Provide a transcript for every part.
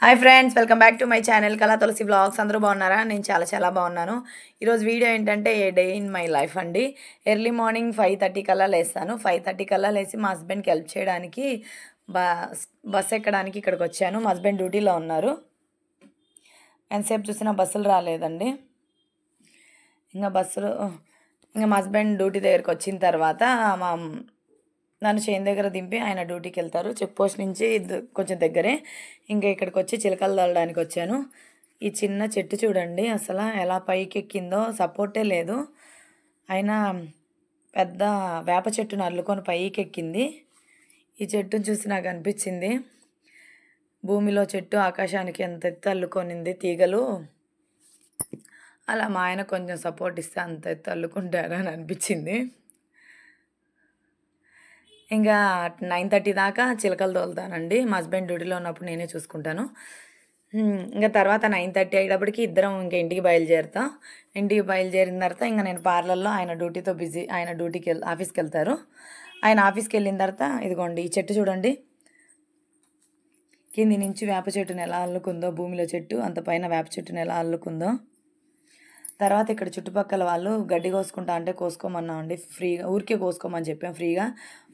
Hi friends, welcome back to my channel కళా తులసి blogs. అందరూ బాగున్నారా? నేను చాలా బాగున్నాను. ఈరోజు వీడియో ఏంటంటే ఏ డే ఇన్ మై లైఫ్ అండి. ఎర్లీ మార్నింగ్ 5:30 కల్లా లేస్తాను. 5:30 కల్లా లేచి మా హస్బెండ్కి హెల్ప్ చేయడానికి బస్ ఎక్కడానికి ఇక్కడికి వచ్చాను. మా హస్బెండ్ డ్యూటీలో ఉన్నారు. ఎంతసేపు చూసినా బస్సులు రాలేదండి. ఇంకా మా హస్బెండ్ డ్యూటీ దగ్గరికి వచ్చిన తర్వాత నన్ను చేను దగ్గర దింపి ఆయన డ్యూటీకి వెళ్తారు. చెక్ పోస్ట్ నుంచి కొంచెం దగ్గరే. ఇంకా ఇక్కడికి వచ్చి చిలకలు తల్లడానికి వచ్చాను. ఈ చిన్న చెట్టు చూడండి, అసలు ఎలా పైకి ఎక్కిందో, సపోర్టే లేదు. అయినా పెద్ద వేప చెట్టును అల్లుకొని పైకి ఎక్కింది. ఈ చెట్టును చూసి నాకు అనిపించింది, భూమిలో చెట్టు ఆకాశానికి ఎంత ఎత్తు అల్లుకొనింది తీగలు, అలా మా ఆయన కొంచెం సపోర్ట్ ఇస్తే అంత ఎత్తు అల్లుకుంటారు అని అనిపించింది. ఇంకా 9:30 దాకా చిలకలు తోలుతానండి. మా హస్బెండ్ డ్యూటీలో ఉన్నప్పుడు నేనే చూసుకుంటాను. ఇంకా తర్వాత 9:30 అయ్యేటప్పటికి ఇద్దరం ఇంకా ఇంటికి బయలుదేరుతాం. ఇంటికి బయలుదేరిన తర్వాత ఇంకా నేను పార్లర్లో, ఆయన డ్యూటీతో బిజీ, ఆయన ఆఫీస్కి వెళ్తారు. ఆయన ఆఫీస్కి వెళ్ళిన తర్వాత ఇదిగోండి ఈ చెట్టు చూడండి, కింది నుంచి వేప చెట్టును ఎలా అల్లుకుందో, భూమిలో చెట్టు అంత పైన వేప చెట్టును ఎలా అల్లుకుందో. తర్వాత ఇక్కడ చుట్టుపక్కల వాళ్ళు గడ్డి కోసుకుంటా అంటే కోసుకోమన్నామండి, ఫ్రీగా ఊరికే కోసుకోమని చెప్పాం ఫ్రీగా.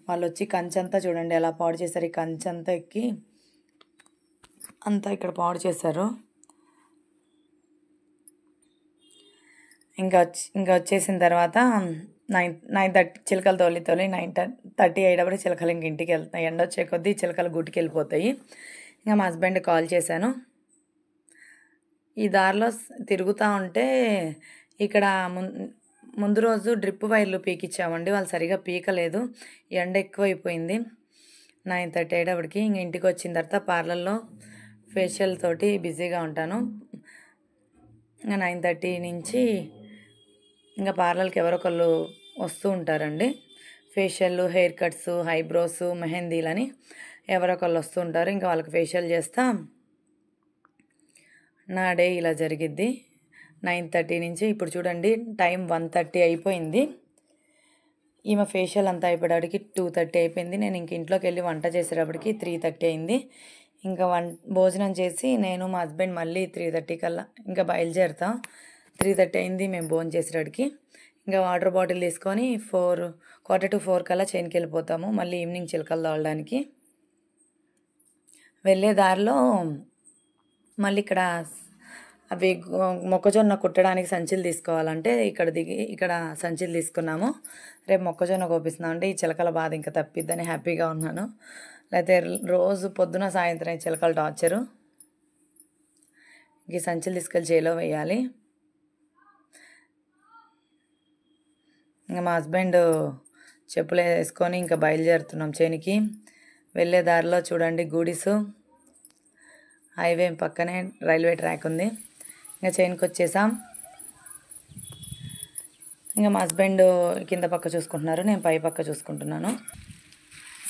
వాళ్ళు వచ్చి కంచంతా చూడండి ఎలా పాడు చేశారు. ఈ కంచంతా ఎక్కి అంతా ఇక్కడ పాడు చేశారు. ఇంకా వచ్చేసిన తర్వాత 9:30 చిలకలు తోలి 9:30 అయ్యేటప్పుడు చిలకలు ఇంక ఇంటికి వెళ్తాయి. ఎండ వచ్చే కొద్దీ చిలకలు గుట్టుకు వెళ్ళిపోతాయి. ఇంకా మా హస్బెండ్ కాల్ చేశాను. ఈ దారిలో తిరుగుతూ ఉంటే ఇక్కడ ముందు రోజు డ్రిప్ వైర్లు పీకిచ్చామండి. వాళ్ళు సరిగా పీకలేదు, ఎండ ఎక్కువైపోయింది. 9:30 అయ్యేటప్పటికి ఇంక ఇంటికి వచ్చిన తర్వాత పార్లర్లో ఫేషియల్ తోటి బిజీగా ఉంటాను. ఇంకా 9:30 నుంచి ఇంకా పార్లర్కి ఎవరొకళ్ళు వస్తూ ఉంటారండి. ఫేషియల్, హెయిర్ కట్స్, ఐబ్రోస్, మెహందీలని ఎవరొకళ్ళు వస్తూ ఉంటారు. ఇంకా వాళ్ళకి ఫేషియల్ చేస్తా నా డే ఇలా జరిగిద్ది. 9:30 నుంచి ఇప్పుడు చూడండి టైం 1:30 అయిపోయింది. ఈమె ఫేషియల్ అంతా అయిపోయేటప్పటికి 2:30 అయిపోయింది. నేను ఇంక ఇంట్లోకి వెళ్ళి వంట చేసేటప్పటికి 3:30 అయింది. ఇంకా భోజనం చేసి నేను మా హస్బెండ్ మళ్ళీ 3:30 కల్లా ఇంకా బయలుదేరుతాం. 3:30 అయింది మేము భోజనం చేసేటప్పటికి. ఇంకా వాటర్ బాటిల్ తీసుకొని 3:45 కల్లా చేనుకి వెళ్ళిపోతాము, మళ్ళీ ఈవినింగ్ చిలకలు తోలడానికి. వెళ్ళే దారిలో మళ్ళీ ఇక్కడ అవి మొక్కజొన్న కుట్టడానికి సంచులు తీసుకోవాలంటే ఇక్కడ సంచులు తీసుకున్నాము. రేపు మొక్కజొన్న కోపిస్తున్నామంటే ఈ చిలకల బాధ ఇంకా తప్పిద్దని హ్యాపీగా ఉన్నాను. లేకపోతే రోజు పొద్దున సాయంత్రం చిలకలు టార్చరు. ఈ సంచులు తీసుకెళ్ళి చేలో వేయాలి. ఇంకా మా హస్బెండ్ చెప్పులు వేసుకొని ఇంకా బయలుదేరుతున్నాం చేనికి. వెళ్ళే దారిలో చూడండి గూడిసు, హైవే పక్కనే రైల్వే ట్రాక్ ఉంది. ఇంకా చేనుకి వచ్చేసాం. ఇంకా మా హస్బెండ్ కింద పక్క చూసుకుంటున్నారు, నేను పై పక్క చూసుకుంటున్నాను.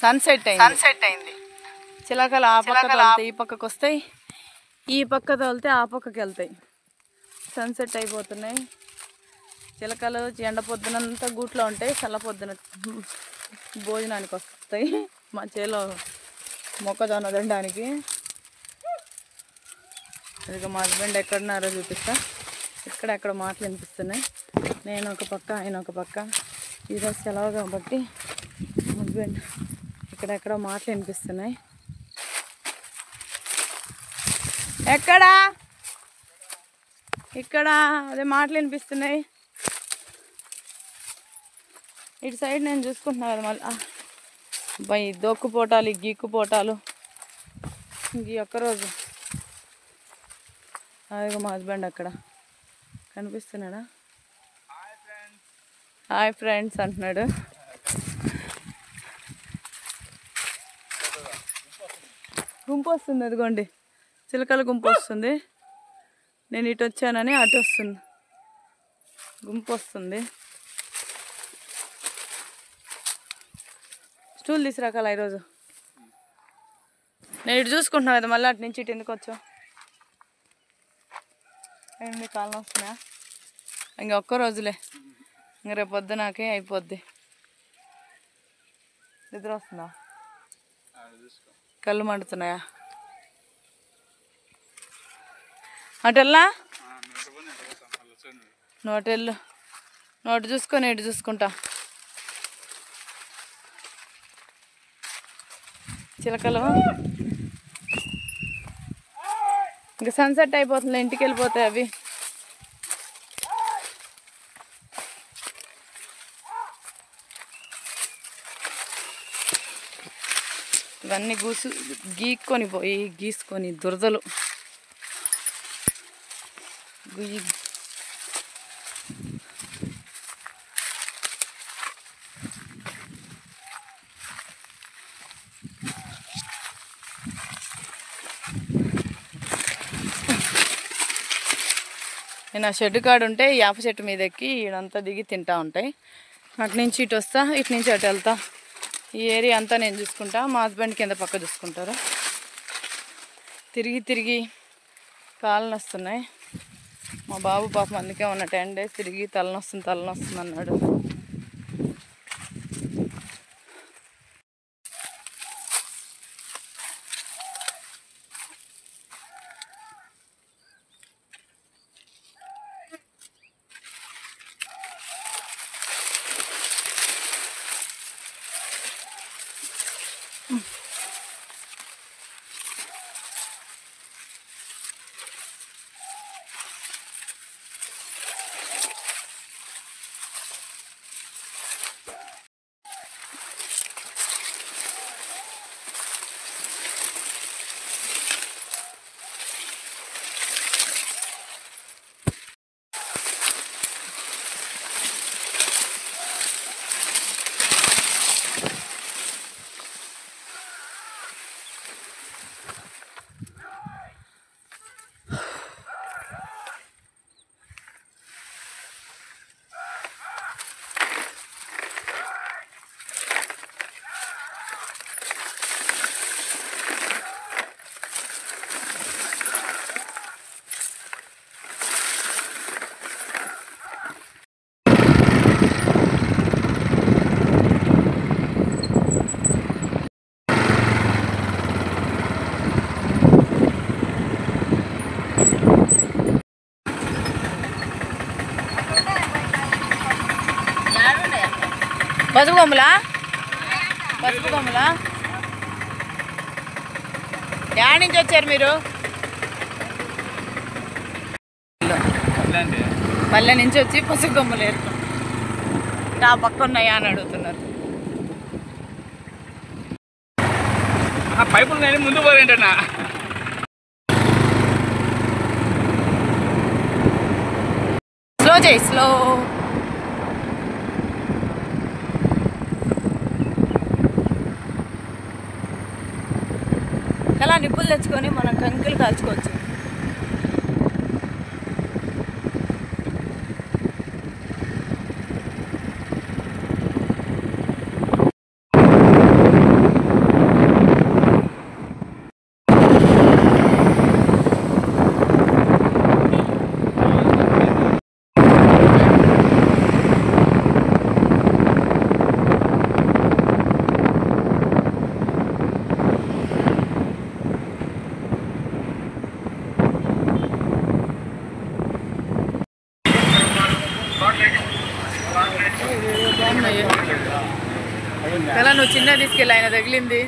సన్సెట్ అయింది. చిలకలు ఆ పక్క తోలితే ఈ పక్కకు వస్తాయి, ఈ పక్క తోలితే ఆ పక్కకి వెళ్తాయి. సన్సెట్ అయిపోతున్నాయి. చిలకలు ఎండ పొద్దునంతా గూట్లో ఉంటాయి, చల్ల పొద్దున భోజనానికి వస్తాయి మా చేలో మొక్కజొన్న తినడానికి. ఇక మా హస్బెండ్ ఎక్కడున్నారో చూపిస్తా. ఎక్కడ మాటలు వినిపిస్తున్నాయి. నేను ఒక పక్క, ఆయన ఒక పక్క. ఈరోజు సెలవు కాబట్టి హస్బెండ్ ఎక్కడెక్కడో మాటలు వినిపిస్తున్నాయి. ఇక్కడ అదే మాటలు వినిపిస్తున్నాయి. ఇటు సైడ్ నేను చూసుకుంటున్నా కదా, మళ్ళీ అబ్బాయి దొక్కుపోటాలు, గీక్కుపోటాలు. ఇంక ఒక్కరోజు అదిగో మా హస్బెండ్ అక్కడ కనిపిస్తున్నాడా? హాయ్ ఫ్రెండ్స్ అంటున్నాడు. గుంపు వస్తుంది, అదిగోండి చిలకల గుంపు వస్తుంది. నేను ఇటు వచ్చానని అటు వస్తుంది, గుంపు వస్తుంది. స్టూల్ తీసుకురాకాల ఈరోజు. నేను ఇటు చూసుకుంటున్నాను కదా, మళ్ళీ అటు నుంచి ఇటు ఎందుకు వచ్చావు? మీ కాలం వస్తున్నా. ఇంకా ఒక్క రోజులే, ఇంక రేపు పొద్దునాకే అయిపోద్ది. నిద్ర వస్తుందా? కళ్ళు మండుతున్నాయా? అటెల్లా నోటెళ్ళు నోటు చూసుకొని ఇటు చూసుకుంటా చిలకలు ఇంకా సన్సెట్ అయిపోతుంది ఇంటికి వెళ్ళిపోతాయి అవి ఇవన్నీ గీక్కొని పోయి గీసుకొని దురదలు నేను ఆ షెడ్ కాడు ఉంటే యాప చెట్టు మీద ఎక్కి ఈడంతా దిగి తింటా ఉంటాయి అటు నుంచి ఇటు వస్తా ఇటు నుంచి అటు వెళ్తా ఈ ఏరియా అంతా నేను చూసుకుంటా మా హస్బెండ్ కింద పక్క చూసుకుంటారు తిరిగి తిరిగి కాళ్ళు నొస్తున్నాయి మా బాబు పాపం అందుకే ఉన్న 10 days తిరిగి తలనొస్తుంది అన్నాడు పసుపు కొమ్ములా యాడ్ నుంచి వచ్చారు మీరు పల్లె నుంచి వచ్చి పసుపు కొమ్ములు ఏరుకుంటారు ఆ పక్క ఉన్నాయా అని అడుగుతున్నారు పైపులు ముందు పోరేంటన్నా స్లో చేయి స్లో అలా నిప్పులు తెచ్చుకొని మనం కంకులు కాల్చుకోవచ్చు ఎలా నువ్వు చిన్న తీసుకెళ్ళి ఆయన తగిలింది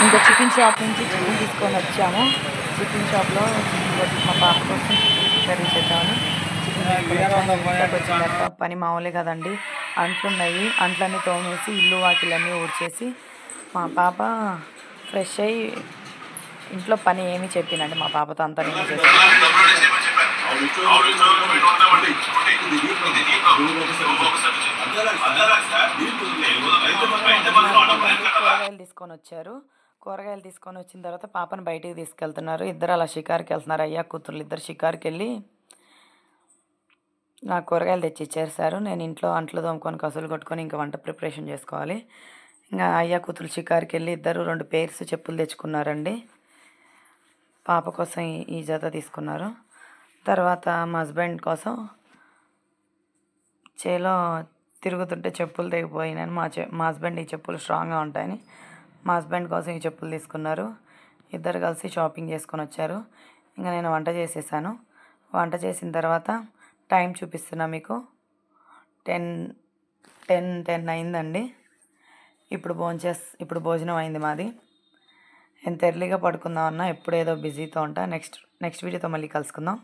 ఇంకా చికెన్ షాప్ నుంచి చికెన్ తీసుకొని వచ్చాము. చికెన్ షాప్లో మా పాప కోసం చికెన్ కర్రీ చేద్దామని ఇంట్లోకి వచ్చిన తర్వాత పని మామూలే కదండి. అంట్లు ఉన్నాయి, అంట్లన్నీ తోమేసి ఇల్లు వాకిలన్నీ ఊడ్చేసి మా పాప ఫ్రెష్ అయ్యి ఇంట్లో పని ఏమి చెప్పినండి మా పాపతో అంతా నేను చేస్తాను. కూరగాయలు తీసుకొని వచ్చారు. కూరగాయలు తీసుకొని వచ్చిన తర్వాత పాపను బయటికి తీసుకెళ్తున్నారు. ఇద్దరు అలా షికార్కి వెళ్తున్నారు. అయ్యా కూతుర్లు ఇద్దరు షికార్కి వెళ్ళి నాకు కూరగాయలు తెచ్చి ఇచ్చేసారు. నేను ఇంట్లో అంట్లు తోముకొని కసులు కొట్టుకొని ఇంకా వంట ప్రిపరేషన్ చేసుకోవాలి. ఇంకా అయ్యా కూతురు షికార్కి వెళ్ళి ఇద్దరు 2 పేర్స్ చెప్పులు తెచ్చుకున్నారండి. పాప కోసం ఈ జత తీసుకున్నారు. తర్వాత మా హస్బెండ్ కోసం చేలో తిరుగుతుంటే చెప్పులు తెగిపోయినాను. మా హస్బెండ్ ఈ చెప్పులు స్ట్రాంగ్గా ఉంటాయని మా హస్బెండ్ కోసం ఈ చెప్పులు తీసుకున్నారు. ఇద్దరు కలిసి షాపింగ్ చేసుకొని వచ్చారు. ఇంకా నేను వంట చేసేసాను. వంట చేసిన తర్వాత టైం చూపిస్తున్నా మీకు 10 అయిందండి. ఇప్పుడు భోజనం అయింది మాది. ఎంత ఎర్లీగా పడుకుందామన్నా ఎప్పుడు ఏదో బిజీతో ఉంటా. నెక్స్ట్ వీడియోతో మళ్ళీ కలుసుకుందాం.